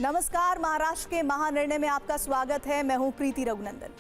नमस्कार, महाराष्ट्र के महानिर्णय में आपका स्वागत है। मैं हूं प्रीति रघुनंदन।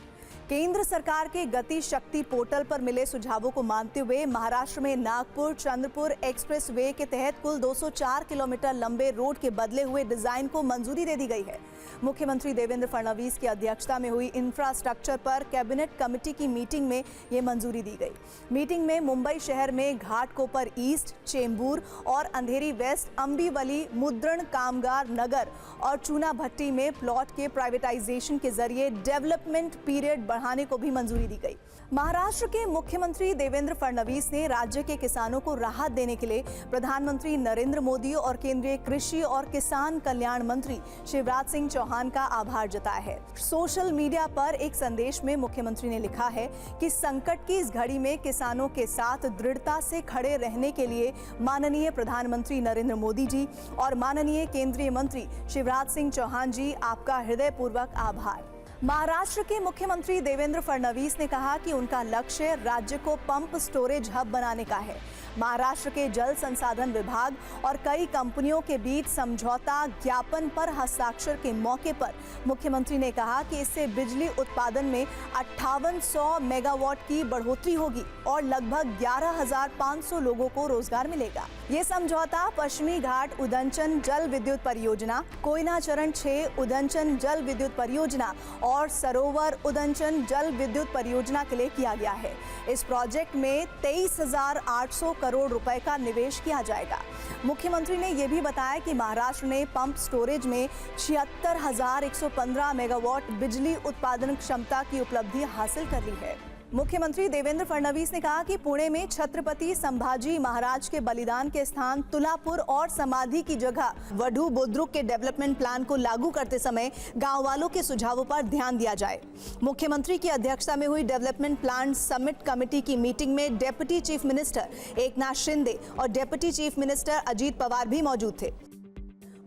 केंद्र सरकार के गति शक्ति पोर्टल पर मिले सुझावों को मानते हुए महाराष्ट्र में नागपुर चंद्रपुर एक्सप्रेस वे के तहत कुल 204 किलोमीटर लंबे रोड के बदले हुए डिजाइन को मंजूरी दे दी गई है। मुख्यमंत्री देवेंद्र फडणवीस की अध्यक्षता में हुई इंफ्रास्ट्रक्चर पर कैबिनेट कमेटी की मीटिंग में ये मंजूरी दी गई। मीटिंग में मुंबई शहर में घाटकोपर ईस्ट, चेंबूर और अंधेरी वेस्ट, अंबीवली, मुद्रण कामगार नगर और चूना भट्टी में प्लॉट के प्राइवेटाइजेशन के जरिए डेवलपमेंट पीरियड बढ़ाने को भी मंजूरी दी गई। महाराष्ट्र के मुख्यमंत्री देवेंद्र फडणवीस ने राज्य के किसानों को राहत देने के लिए प्रधानमंत्री नरेंद्र मोदी और केंद्रीय कृषि और किसान कल्याण मंत्री शिवराज सिंह चौहान का आभार जताया है। सोशल मीडिया पर एक संदेश में मुख्यमंत्री ने लिखा है कि संकट की इस घड़ी में किसानों के साथ दृढ़ता से खड़े रहने के लिए माननीय प्रधानमंत्री नरेंद्र मोदी जी और माननीय केंद्रीय मंत्री शिवराज सिंह चौहान जी, आपका हृदयपूर्वक आभार। महाराष्ट्र के मुख्यमंत्री देवेंद्र फडणवीस ने कहा कि उनका लक्ष्य राज्य को पंप स्टोरेज हब बनाने का है। महाराष्ट्र के जल संसाधन विभाग और कई कंपनियों के बीच समझौता ज्ञापन पर हस्ताक्षर के मौके पर मुख्यमंत्री ने कहा कि इससे बिजली उत्पादन में 5800 मेगावाट की बढ़ोतरी होगी और लगभग 11,500 लोगों को रोजगार मिलेगा। ये समझौता पश्चिमी घाट उदंचन जल विद्युत परियोजना, कोयना चरण 6 उदंचन जल विद्युत परियोजना और सरोवर उदंचन जल विद्युत परियोजना के लिए किया गया है। इस प्रोजेक्ट में 23,800 करोड़ रुपए का निवेश किया जाएगा। मुख्यमंत्री ने यह भी बताया कि महाराष्ट्र ने पंप स्टोरेज में 76,115 मेगावाट बिजली उत्पादन क्षमता की उपलब्धि हासिल कर ली है। मुख्यमंत्री देवेंद्र फडणवीस ने कहा कि पुणे में छत्रपति संभाजी महाराज के बलिदान के स्थान तुलापुर और समाधि की जगह वधु बुद्रुक के डेवलपमेंट प्लान को लागू करते समय गांव वालों के सुझावों पर ध्यान दिया जाए। मुख्यमंत्री की अध्यक्षता में हुई डेवलपमेंट प्लान समिट कमेटी की मीटिंग में deputy chief minister Eknath Shinde और deputy chief minister Ajit Pawar भी मौजूद थे।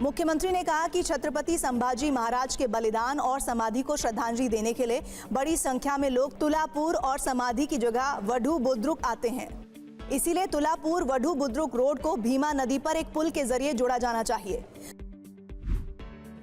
मुख्यमंत्री ने कहा कि छत्रपति संभाजी महाराज के बलिदान और समाधि को श्रद्धांजलि देने के लिए बड़ी संख्या में लोग तुलापुर और समाधि की जगह वधु बुद्रुक आते हैं। इसीलिए तुलापुर वधु बुद्रुक रोड को भीमा नदी पर एक पुल के जरिए जोड़ा जाना चाहिए।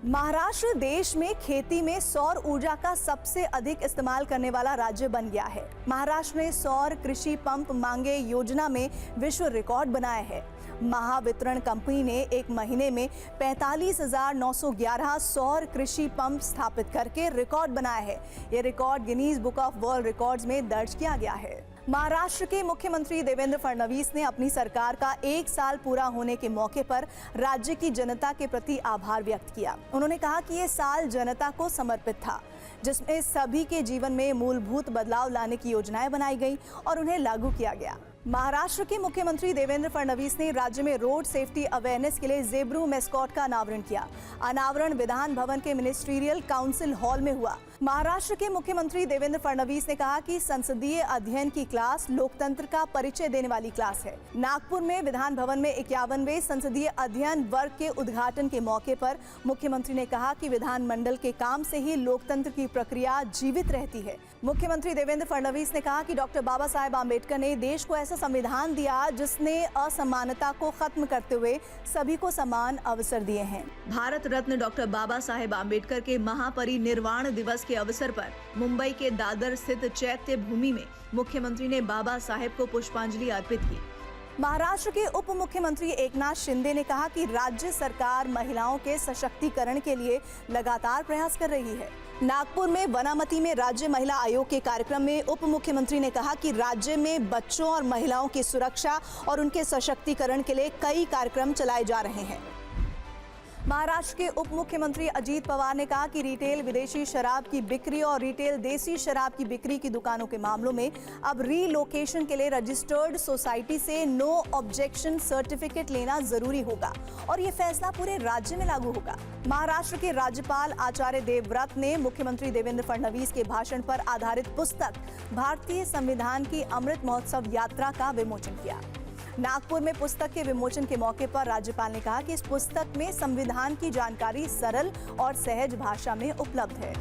महाराष्ट्र देश में खेती में सौर ऊर्जा का सबसे अधिक इस्तेमाल करने वाला राज्य बन गया है। महाराष्ट्र ने सौर कृषि पंप मांगे योजना में विश्व रिकॉर्ड बनाया है। महावितरण कंपनी ने एक महीने में 45,911 सौर कृषि पंप स्थापित करके रिकॉर्ड बनाया है। यह record Guinness book of world records में दर्ज किया गया है। महाराष्ट्र के मुख्यमंत्री देवेंद्र फडणवीस ने अपनी सरकार का 1 साल पूरा होने के मौके पर राज्य की जनता के प्रति आभार व्यक्त किया। उन्होंने कहा कि ये साल जनता को समर्पित था, जिसमें सभी के जीवन में मूलभूत बदलाव लाने की योजनाएं बनाई गई और उन्हें लागू किया गया। महाराष्ट्र के मुख्यमंत्री देवेंद्र फडणवीस ने राज्य में रोड सेफ्टी अवेयरनेस के लिए जेब्रू मैस्कॉट का अनावरण किया। अनावरण विधान भवन के मिनिस्ट्रियल काउंसिल हॉल में हुआ। महाराष्ट्र के मुख्यमंत्री देवेंद्र फडणवीस ने कहा कि संसदीय अध्ययन की क्लास लोकतंत्र का परिचय देने वाली क्लास है। नागपुर में विधान भवन में 51वें संसदीय अध्ययन वर्ग के उद्घाटन के मौके पर मुख्यमंत्री ने कहा कि विधानमंडल के काम से ही लोकतंत्र की प्रक्रिया जीवित रहती है। मुख्यमंत्री देवेंद्र फडणवीस ने कहा कि डॉक्टर बाबा साहेब आम्बेडकर ने देश को ऐसा संविधान दिया जिसने असमानता को खत्म करते हुए सभी को समान अवसर दिए हैं। भारत रत्न डॉक्टर बाबा साहेब आम्बेडकर के महापरिनिर्वाण दिवस के अवसर पर मुंबई के दादर स्थित चैत्य भूमि में मुख्यमंत्री ने बाबा साहेब को पुष्पांजलि अर्पित की। महाराष्ट्र के उप मुख्यमंत्री एकनाथ शिंदे ने कहा कि राज्य सरकार महिलाओं के सशक्तिकरण के लिए लगातार प्रयास कर रही है। नागपुर में वनामती में राज्य महिला आयोग के कार्यक्रम में उप मुख्यमंत्री ने कहा कि राज्य में बच्चों और महिलाओं की सुरक्षा और उनके सशक्तिकरण के लिए कई कार्यक्रम चलाए जा रहे हैं। महाराष्ट्र के उप मुख्यमंत्री अजीत पवार ने कहा कि रिटेल विदेशी शराब की बिक्री और रिटेल देसी शराब की बिक्री की दुकानों के मामलों में अब रीलोकेशन के लिए रजिस्टर्ड सोसाइटी से नो ऑब्जेक्शन सर्टिफिकेट लेना जरूरी होगा और ये फैसला पूरे राज्य में लागू होगा। महाराष्ट्र के राज्यपाल आचार्य देवव्रत ने मुख्यमंत्री देवेंद्र फडणवीस के भाषण पर आधारित पुस्तक भारतीय संविधान की अमृत महोत्सव यात्रा का विमोचन किया। नागपुर में पुस्तक के विमोचन के मौके पर राज्यपाल ने कहा कि इस पुस्तक में संविधान की जानकारी सरल और सहज भाषा में उपलब्ध है।